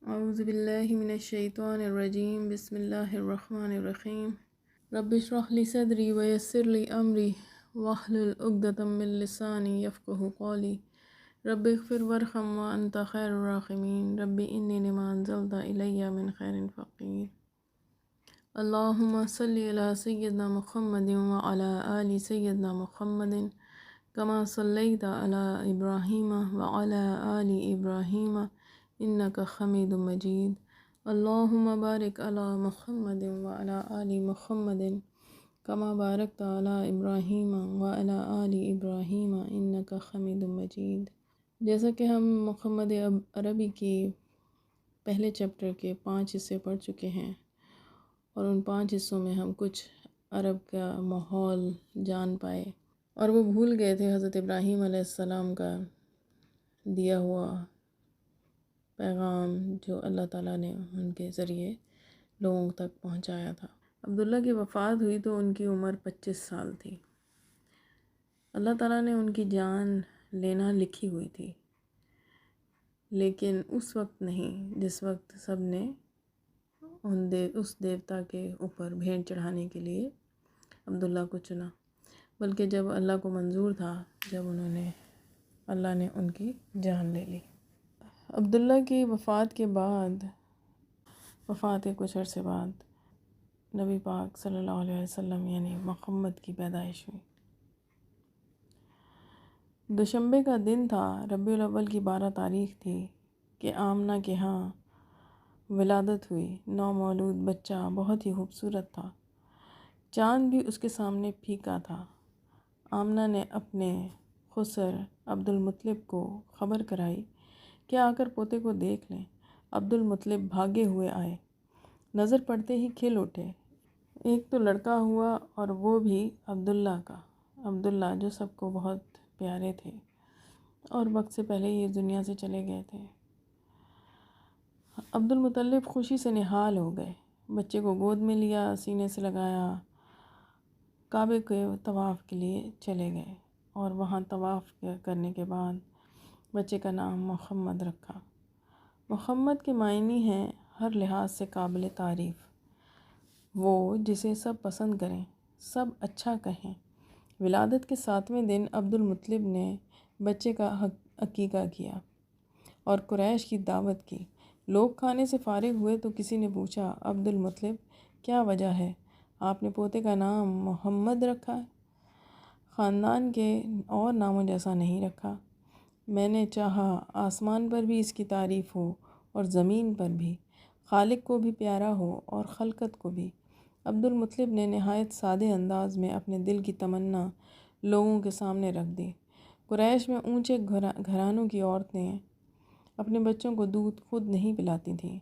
اعوذ باللہ من الشیطان الرجیم بسم اللہ الرحمن الرحیم رب اشرح لی صدری ویسر لی امری واحلل عقدۃ من لسانی یفقہوا قولی رب اغفر وارحم وانت خیر الراحمین رب انی لما انزلت الی من خیر فقیر اللہم صلی علی سیدنا محمد وعلی آل سیدنا محمد کما صلیت علی ابراہیم وعلی آل ابراہیم انک حمید مجید اللہم بارک علی محمد وعلی آل محمد کما بارکت علی ابراہیم وعلی آل ابراہیم انک حمید مجید۔ جیسا کہ ہم محمد عربی کی پہلے چیپٹر کے 5 حصے پڑھ چکے ہیں اور ان 5 حصوں میں ہم کچھ عرب کا ماحول جان پائے اور وہ بھول گئے تھے حضرت ابراہیم علیہ السلام کا دیا ہوا پیغام جو اللہ تعالیٰ نے ان کے ذریعے لوگوں تک پہنچایا تھا۔ عبداللہ کی وفات ہوئی تو ان کی عمر 25 سال تھی۔ اللہ تعالیٰ نے ان کی جان لینا لکھی ہوئی تھی، لیکن اس وقت نہیں جس وقت سب نے اس دیوتا کے اوپر بھیڑ چڑھانے کے لیے عبداللہ کو چنا، بلکہ جب اللہ کو منظور تھا، جب اللہ نے ان کی جان لے لی۔ عبداللہ کی وفات کے بعد، وفات کے کچھ عرصے بعد نبی پاک صلی اللہ علیہ وسلم یعنی محمد کی پیدائش ہوئی۔ دوشنبے کا دن تھا، ربیع الاول کی 12 تاریخ تھی کہ آمنہ کے ہاں ولادت ہوئی۔ نومولود بچہ بہت ہی خوبصورت تھا، چاند بھی اس کے سامنے پھیکا تھا۔ آمنہ نے اپنے خسر عبدالمطلب کو خبر کرائی کہ آ کر پوتے کو دیکھ لیں۔ عبدالمطلب بھاگے ہوئے آئے، نظر پڑتے ہی کھل اٹھے۔ ایک تو لڑکا ہوا اور وہ بھی عبداللہ کا، عبداللہ جو سب کو بہت پیارے تھے اور وقت سے پہلے ہی اس دنیا سے چلے گئے تھے۔ عبدالمطلب خوشی سے نہال ہو گئے، بچے کو گود میں لیا، سینے سے لگایا، کعبے کے طواف کے لیے چلے گئے اور وہاں طواف کرنے کے بعد بچے کا نام محمد رکھا۔ محمد کے معنی ہیں ہر لحاظ سے قابل تعریف، وہ جسے سب پسند کریں، سب اچھا کہیں۔ ولادت کے 7ویں دن عبدالمطلب نے بچے کا عقیقہ کیا اور قریش کی دعوت کی۔ لوگ کھانے سے فارغ ہوئے تو کسی نے پوچھا، عبدالمطلب کیا وجہ ہے آپ نے پوتے کا نام محمد رکھا ہے؟ خاندان کے اور ناموں جیسا نہیں رکھا۔ میں نے چاہا آسمان پر بھی اس کی تعریف ہو اور زمین پر بھی، خالق کو بھی پیارا ہو اور خلقت کو بھی۔ عبدالمطلب نے نہایت سادے انداز میں اپنے دل کی تمنا لوگوں کے سامنے رکھ دی۔ قریش میں اونچے گھرانوں کی عورتیں اپنے بچوں کو دودھ خود نہیں پلاتی تھیں۔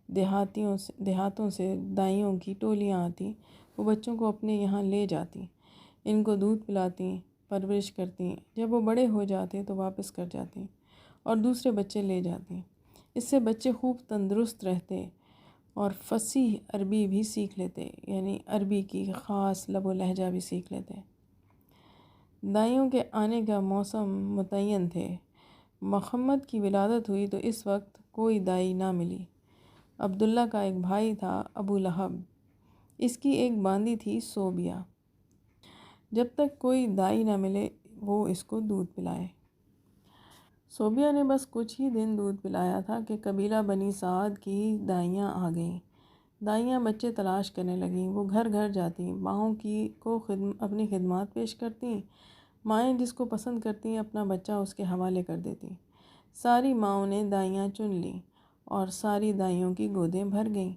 دیہاتوں سے دائیوں کی ٹولیاں آتی، وہ بچوں کو اپنے یہاں لے جاتی، ان کو دودھ پلاتی، پرورش کرتی، جب وہ بڑے ہو جاتے تو واپس کر جاتی اور دوسرے بچے لے جاتی۔ اس سے بچے خوب تندرست رہتے اور فصیح عربی بھی سیکھ لیتے، یعنی عربی کی خاص لب و لہجہ بھی سیکھ لیتے۔ دائیوں کے آنے کا موسم متعین تھے۔ محمد کی ولادت ہوئی تو اس وقت کوئی دائی نہ ملی۔ عبداللہ کا ایک بھائی تھا ابو لہب، اس کی ایک باندی تھی صوبیہ۔ جب تک کوئی دائی نہ ملے وہ اس کو دودھ پلائے۔ صوبیہ نے بس کچھ ہی دن دودھ پلایا تھا کہ قبیلہ بنی سعد کی دائیاں آ گئیں۔ دائیاں بچے تلاش کرنے لگیں، وہ گھر گھر جاتیں، ماؤں کو اپنی خدمات پیش کرتیں۔ مائیں جس کو پسند کرتیں اپنا بچہ اس کے حوالے کر دیتیں۔ ساری ماؤں نے دائیاں چن لیں اور ساری دائیوں کی گودیں بھر گئیں۔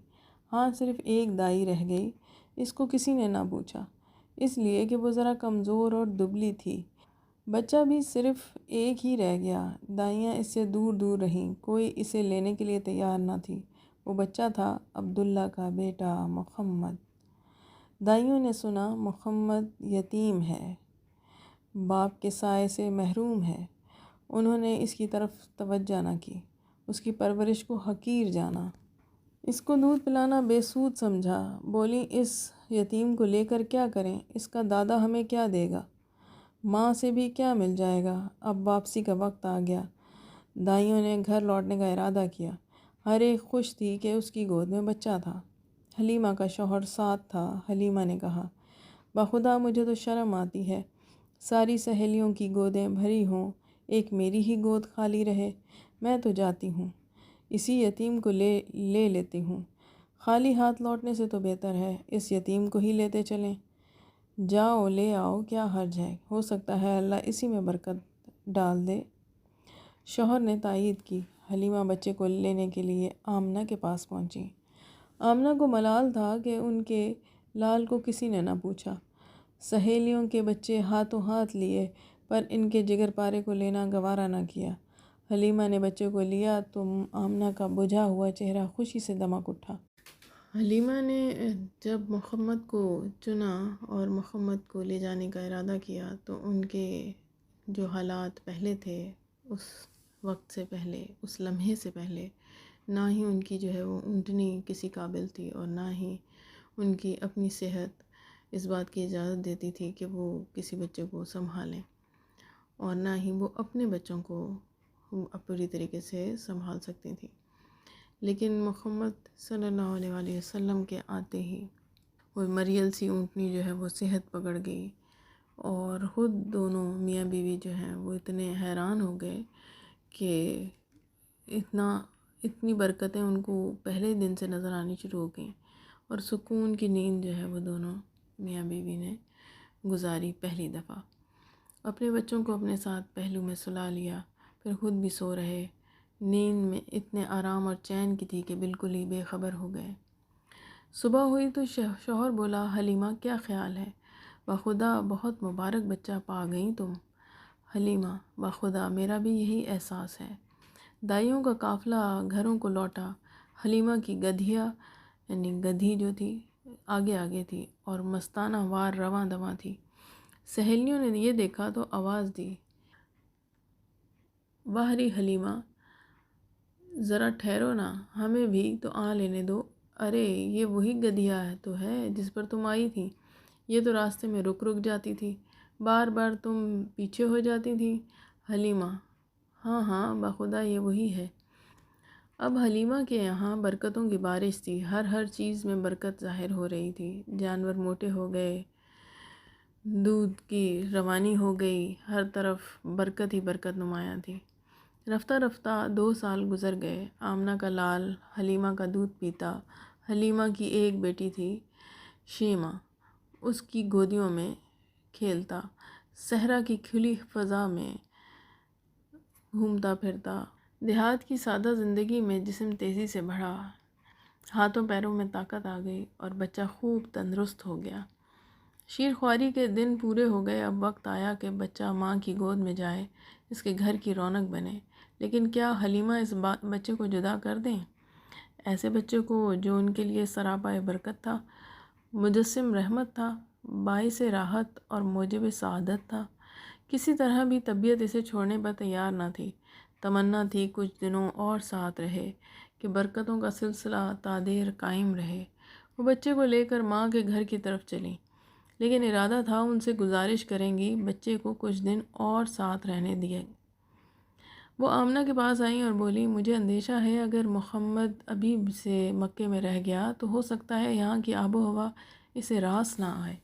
ہاں صرف ایک دائی رہ گئی، اس کو کسی نے نہ پوچھا، اس لیے کہ وہ ذرا کمزور اور دبلی تھی۔ بچہ بھی صرف ایک ہی رہ گیا، دائیاں اس سے دور دور رہیں، کوئی اسے لینے کے لیے تیار نہ تھی۔ وہ بچہ تھا عبداللہ کا بیٹا محمد۔ دائیوں نے سنا محمد یتیم ہے، باپ کے سائے سے محروم ہے، انہوں نے اس کی طرف توجہ نہ کی، اس کی پرورش کو حقیر جانا، اس کو دودھ پلانا بے سود سمجھا۔ بولی اس یتیم کو لے کر کیا کریں، اس کا دادا ہمیں کیا دے گا، ماں سے بھی کیا مل جائے گا۔ اب واپسی کا وقت آ گیا، دائیوں نے گھر لوٹنے کا ارادہ کیا۔ ہر ایک خوش تھی کہ اس کی گود میں بچہ تھا۔ حلیمہ کا شوہر ساتھ تھا۔ حلیمہ نے کہا، بخدا مجھے تو شرم آتی ہے، ساری سہیلیوں کی گودیں بھری ہوں، ایک میری ہی گود خالی رہے۔ میں تو جاتی ہوں، اسی یتیم کو لے لیتی ہوں، خالی ہاتھ لوٹنے سے تو بہتر ہے اس یتیم کو ہی لیتے چلیں۔ جاؤ لے آؤ، کیا حرج ہے، ہو سکتا ہے اللہ اسی میں برکت ڈال دے۔ شوہر نے تائید کی۔ حلیمہ بچے کو لینے کے لیے آمنہ کے پاس پہنچی۔ آمنہ کو ملال تھا کہ ان کے لال کو کسی نے نہ پوچھا۔ سہیلیوں کے بچے ہاتھوں ہاتھ لیے پر ان کے جگر پارے کو لینا گوارا نہ کیا۔ حلیمہ نے بچے کو لیا تو آمنہ کا بجھا ہوا چہرہ خوشی سے دمک اٹھا۔ حلیمہ نے جب محمد کو چنا اور محمد کو لے جانے کا ارادہ کیا تو ان کے جو حالات پہلے تھے، اس وقت سے پہلے، اس لمحے سے پہلے، نہ ہی ان کی جو ہے وہ اونٹنی کسی قابل تھی اور نہ ہی ان کی اپنی صحت اس بات کی اجازت دیتی تھی کہ وہ کسی بچے کو سنبھالیں، اور نہ ہی وہ اپنے بچوں کو پوری طریقے سے سنبھال سکتی تھی۔ لیکن محمد صلی اللہ علیہ وآلہ وسلم کے آتے ہی وہ مریل سی اونٹنی جو ہے وہ صحت پکڑ گئی، اور خود دونوں میاں بیوی جو ہیں وہ اتنے حیران ہو گئے کہ اتنی برکتیں ان کو پہلے دن سے نظر آنی شروع ہو گئیں، اور سکون کی نیند جو ہے وہ دونوں میاں بیوی نے گزاری پہلی دفعہ۔ اپنے بچوں کو اپنے ساتھ پہلو میں سلا لیا، پھر خود بھی سو رہے۔ نیند میں اتنے آرام اور چین کی تھی کہ بالکل ہی بے خبر ہو گئے۔ صبح ہوئی تو شوہر بولا، حلیمہ کیا خیال ہے؟ بخدا بہت مبارک بچہ پا گئی تم۔ حلیمہ، بخدا میرا بھی یہی احساس ہے۔ دائیوں کا قافلہ گھروں کو لوٹا۔ حلیمہ کی گدھیا یعنی گدھی جو تھی آگے آگے تھی اور مستانہ وار رواں دواں تھی۔ سہیلیوں نے یہ دیکھا تو آواز دی، واہری حلیمہ، ذرا ٹھہرو نا، ہمیں بھی تو آ لینے دو۔ ارے یہ وہی گدھیا تو ہے جس پر تم آئی تھی، یہ تو راستے میں رک جاتی تھی، بار بار تم پیچھے ہو جاتی تھی۔ حلیمہ، ہاں ہاں بخدا یہ وہی ہے۔ اب حلیمہ کے یہاں برکتوں کی بارش تھی، ہر چیز میں برکت ظاہر ہو رہی تھی۔ جانور موٹے ہو گئے، دودھ کی روانی ہو گئی، ہر طرف برکت ہی برکت نمایاں تھی۔ رفتہ رفتہ 2 سال گزر گئے۔ آمنہ کا لال حلیمہ کا دودھ پیتا۔ حلیمہ کی ایک بیٹی تھی شیمہ، اس کی گودیوں میں کھیلتا، صحرا کی کھلی فضا میں گھومتا پھرتا۔ دیہات کی سادہ زندگی میں جسم تیزی سے بڑھا، ہاتھوں پیروں میں طاقت آ گئی اور بچہ خوب تندرست ہو گیا۔ شیر خواری کے دن پورے ہو گئے۔ اب وقت آیا کہ بچہ ماں کی گود میں جائے، اس کے گھر کی رونق بنے۔ لیکن کیا حلیمہ اس بچے کو جدا کر دیں؟ ایسے بچے کو جو ان کے لیے سراپا برکت تھا، مجسم رحمت تھا، باعث راحت اور موجب سعادت تھا، کسی طرح بھی طبیعت اسے چھوڑنے پر تیار نہ تھی۔ تمنا تھی کچھ دنوں اور ساتھ رہے، کہ برکتوں کا سلسلہ تا دیر قائم رہے۔ وہ بچے کو لے کر ماں کے گھر کی طرف چلیں، لیکن ارادہ تھا ان سے گزارش کریں گی بچے کو کچھ دن اور ساتھ رہنے دیا۔ وہ آمنہ کے پاس آئیں اور بولی، مجھے اندیشہ ہے اگر محمد ابھی سے مکے میں رہ گیا تو ہو سکتا ہے یہاں کی آب و ہوا اسے راس نہ آئے،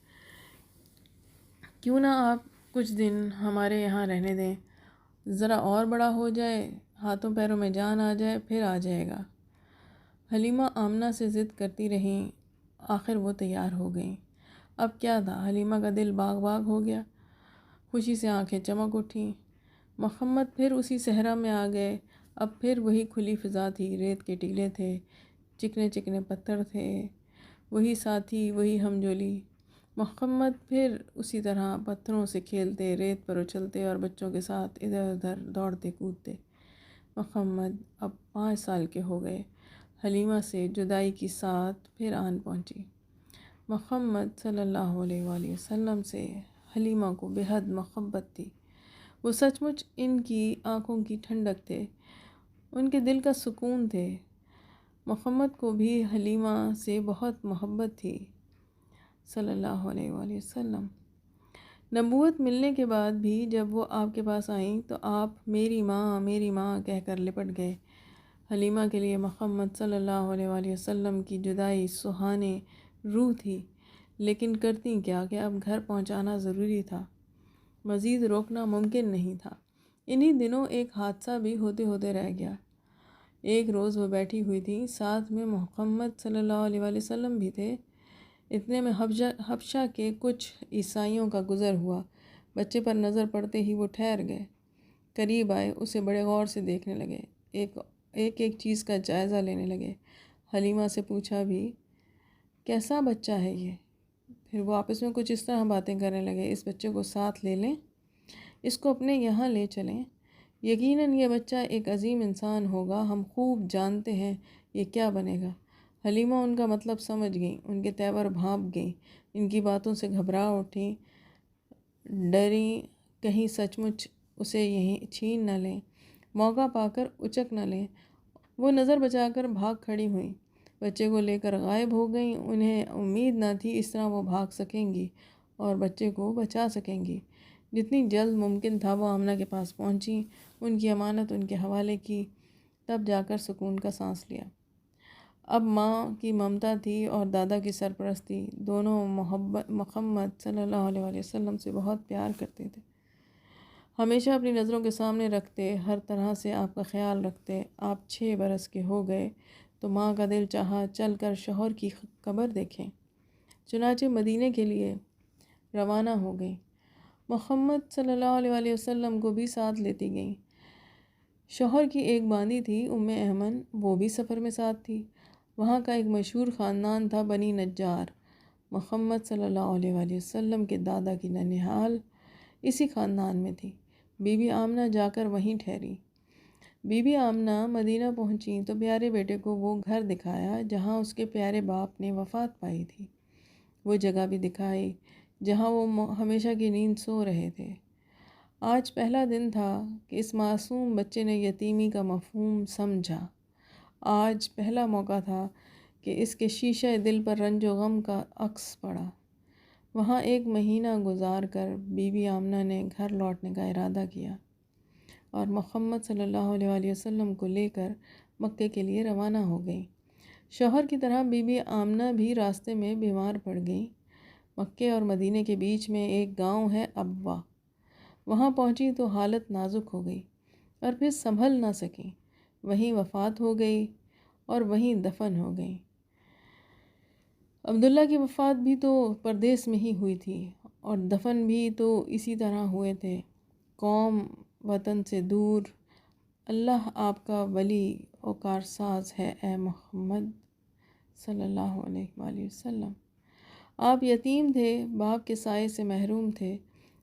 کیوں نہ آپ کچھ دن ہمارے یہاں رہنے دیں، ذرا اور بڑا ہو جائے، ہاتھوں پیروں میں جان آ جائے، پھر آ جائے گا۔ حلیمہ آمنہ سے ضد کرتی رہیں، آخر وہ تیار ہو گئیں۔ اب کیا تھا، حلیمہ کا دل باغ باغ ہو گیا، خوشی سے آنکھیں چمک اٹھیں۔ محمد پھر اسی صحرا میں آ گئے، اب پھر وہی کھلی فضا تھی، ریت کے ٹیلے تھے، چکنے چکنے پتھر تھے، وہی ساتھی، وہی ہمجولی۔ محمد پھر اسی طرح پتھروں سے کھیلتے، ریت پر اچھلتے اور بچوں کے ساتھ ادھر ادھر دوڑتے کودتے۔ محمد اب 5 سال کے ہو گئے۔ حلیمہ سے جدائی کی ساتھ پھر آن پہنچی۔ محمد صلی اللہ علیہ وآلہ وسلم سے حلیمہ کو بے حد محبت تھی۔ وہ سچ مچ ان کی آنکھوں کی ٹھنڈک تھے، ان کے دل کا سکون تھے۔ محمد کو بھی حلیمہ سے بہت محبت تھی صلی اللہ علیہ وآلہ وسلم۔ نبوت ملنے کے بعد بھی جب وہ آپ کے پاس آئیں تو آپ میری ماں کہہ کر لپٹ گئے۔ حلیمہ کے لیے محمد صلی اللہ علیہ وآلہ وسلم کی جدائی سہانے روح تھی، لیکن کرتی کیا کہ اب گھر پہنچانا ضروری تھا، مزید روکنا ممکن نہیں تھا۔ انہی دنوں ایک حادثہ بھی ہوتے ہوتے رہ گیا۔ ایک روز وہ بیٹھی ہوئی تھی، ساتھ میں محمد صلی اللہ علیہ وآلہ وسلم بھی تھے، اتنے میں حبشہ کے کچھ عیسائیوں کا گزر ہوا۔ بچے پر نظر پڑتے ہی وہ ٹھہر گئے، قریب آئے، اسے بڑے غور سے دیکھنے لگے، ایک چیز کا جائزہ لینے لگے۔ حلیمہ سے پوچھا بھی، کیسا بچہ ہے یہ؟ پھر وہ آپس میں کچھ اس طرح باتیں کرنے لگے، اس بچے کو ساتھ لے لیں، اس کو اپنے یہاں لے چلیں، یقیناً یہ بچہ ایک عظیم انسان ہوگا، ہم خوب جانتے ہیں یہ کیا بنے گا۔ حلیمہ ان کا مطلب سمجھ گئیں، ان کے تیور بھانپ گئیں، ان کی باتوں سے گھبرا اٹھیں، ڈریں کہیں سچ مچ اسے یہیں چھین نہ لیں، موقع پا کر اچک نہ لیں۔ وہ نظر بچا کر بھاگ کھڑی ہوئیں، بچے کو لے کر غائب ہو گئیں۔ انہیں امید نہ تھی اس طرح وہ بھاگ سکیں گی اور بچے کو بچا سکیں گی۔ جتنی جلد ممکن تھا وہ آمنہ کے پاس پہنچیں، ان کی امانت ان کے حوالے کی، تب جا کر سکون کا سانس لیا۔ اب ماں کی ممتا تھی اور دادا کی سرپرستی، دونوں محمد صلی اللہ علیہ وآلہ وسلم سے بہت پیار کرتے تھے، ہمیشہ اپنی نظروں کے سامنے رکھتے، ہر طرح سے آپ کا خیال رکھتے۔ آپ 6 برس کے ہو گئے تو ماں کا دل چاہا چل کر شوہر کی قبر دیکھیں، چنانچہ مدینے کے لیے روانہ ہو گئیں۔ محمد صلی اللہ علیہ وآلہ وسلم کو بھی ساتھ لیتی گئیں۔ شوہر کی ایک باندی تھی ایمن، وہ بھی سفر میں ساتھ تھی۔ وہاں کا ایک مشہور خاندان تھا بنی نجار۔ محمد صلی اللہ علیہ وآلہ وسلم کے دادا کی ننیال اسی خاندان میں تھی۔ بی بی آمنہ جا کر وہیں ٹھہری۔ بی بی آمنہ مدینہ پہنچیں تو پیارے بیٹے کو وہ گھر دکھایا جہاں اس کے پیارے باپ نے وفات پائی تھی، وہ جگہ بھی دکھائی جہاں وہ ہمیشہ کی نیند سو رہے تھے۔ آج پہلا دن تھا کہ اس معصوم بچے نے یتیمی کا مفہوم سمجھا۔ آج پہلا موقع تھا کہ اس کے شیشہ دل پر رنج و غم کا عکس پڑا۔ وہاں 1 مہینہ گزار کر بی بی آمنہ نے گھر لوٹنے کا ارادہ کیا اور محمد صلی اللہ علیہ وآلہ وسلم کو لے کر مکے کے لیے روانہ ہو گئیں۔ شوہر کی طرح بی بی آمنہ بھی راستے میں بیمار پڑ گئیں۔ مکے اور مدینے کے بیچ میں ایک گاؤں ہے ابوا، وہاں پہنچی تو حالت نازک ہو گئی اور پھر سنبھل نہ سکیں، وہیں وفات ہو گئی اور وہیں دفن ہو گئیں۔ عبداللہ کی وفات بھی تو پردیس میں ہی ہوئی تھی اور دفن بھی تو اسی طرح ہوئے تھے، قوم وطن سے دور۔ اللہ آپ کا ولی و کارساز ہے اے محمد صلی اللہ علیہ وآلہ وسلم۔ آپ یتیم تھے، باپ کے سائے سے محروم تھے،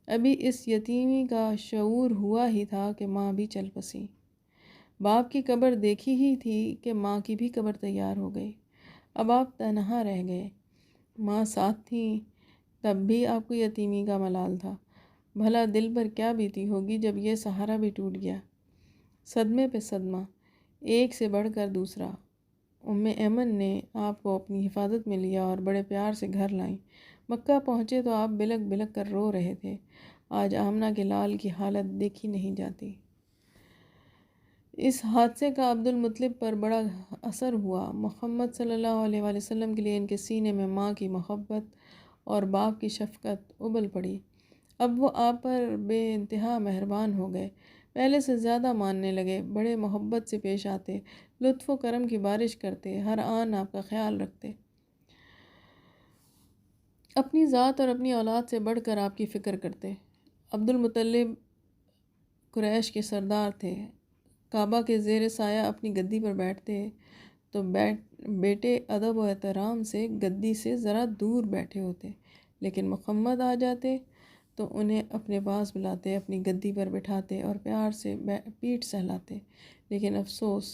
ابھی اس یتیمی کا شعور ہوا ہی تھا کہ ماں بھی چل بسی۔ باپ کی قبر دیکھی ہی تھی کہ ماں کی بھی قبر تیار ہو گئی۔ اب آپ تنہا رہ گئے، ماں ساتھ تھیں، تب بھی آپ کو یتیمی کا ملال تھا۔ بھلا دل پر کیا بیتی ہوگی جب یہ سہارا بھی ٹوٹ گیا۔ صدمے پہ صدمہ، ایک سے بڑھ کر دوسرا۔ ایمن نے آپ کو اپنی حفاظت میں لیا اور بڑے پیار سے گھر لائیں۔ مکہ پہنچے تو آپ بلک بلک کر رو رہے تھے۔ آج آمنہ کے لال کی حالت دیکھی نہیں جاتی۔ اس حادثے کا عبدالمطلب پر بڑا اثر ہوا۔ محمد صلی اللہ علیہ وآلہ وسلم کے لیے ان کے سینے میں ماں کی محبت اور باپ کی شفقت ابل پڑی۔ اب وہ آپ پر بے انتہا مہربان ہو گئے، پہلے سے زیادہ ماننے لگے، بڑے محبت سے پیش آتے، لطف و کرم کی بارش کرتے، ہر آن آپ کا خیال رکھتے، اپنی ذات اور اپنی اولاد سے بڑھ کر آپ کی فکر کرتے۔ عبدالمطلب قریش کے سردار تھے، کعبہ کے زیر سایہ اپنی گدی پر بیٹھتے تو بیٹے ادب و احترام سے گدی سے ذرا دور بیٹھے ہوتے، لیکن محمد آ جاتے تو انہیں اپنے پاس بلاتے، اپنی گدی پر بٹھاتے اور پیار سے پیٹھ سہلاتے۔ لیکن افسوس،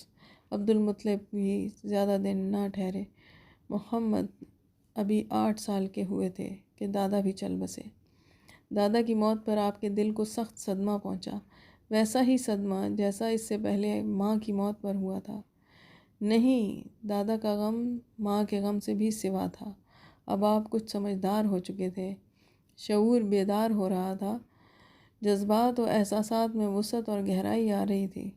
عبدالمطلب بھی زیادہ دن نہ ٹھہرے۔ محمد ابھی 8 سال کے ہوئے تھے کہ دادا بھی چل بسے۔ دادا کی موت پر آپ کے دل کو سخت صدمہ پہنچا، ویسا ہی صدمہ جیسا اس سے پہلے ماں کی موت پر ہوا تھا۔ نہیں، دادا کا غم ماں کے غم سے بھی سوا تھا۔ اب آپ کچھ سمجھدار ہو چکے تھے، شعور بیدار ہو رہا تھا، جذبات و احساسات میں وسعت اور گہرائی آ رہی تھی۔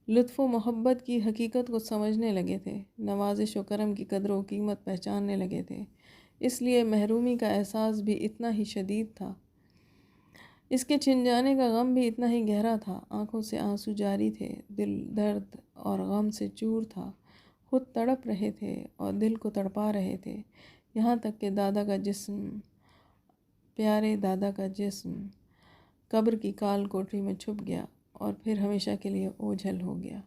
لطف و محبت کی حقیقت کو سمجھنے لگے تھے، نوازش و کرم کی قدر و قیمت پہچاننے لگے تھے، اس لیے محرومی کا احساس بھی اتنا ہی شدید تھا، اس کے چھن جانے کا غم بھی اتنا ہی گہرا تھا۔ آنکھوں سے آنسو جاری تھے، دل درد اور غم سے چور تھا، خود تڑپ رہے تھے اور دل کو تڑپا رہے تھے، یہاں تک کہ دادا کا جسم، پیارے دادا کا جسم قبر کی کال کوٹری میں چھپ گیا اور پھر ہمیشہ کے لیے اوجھل ہو گیا۔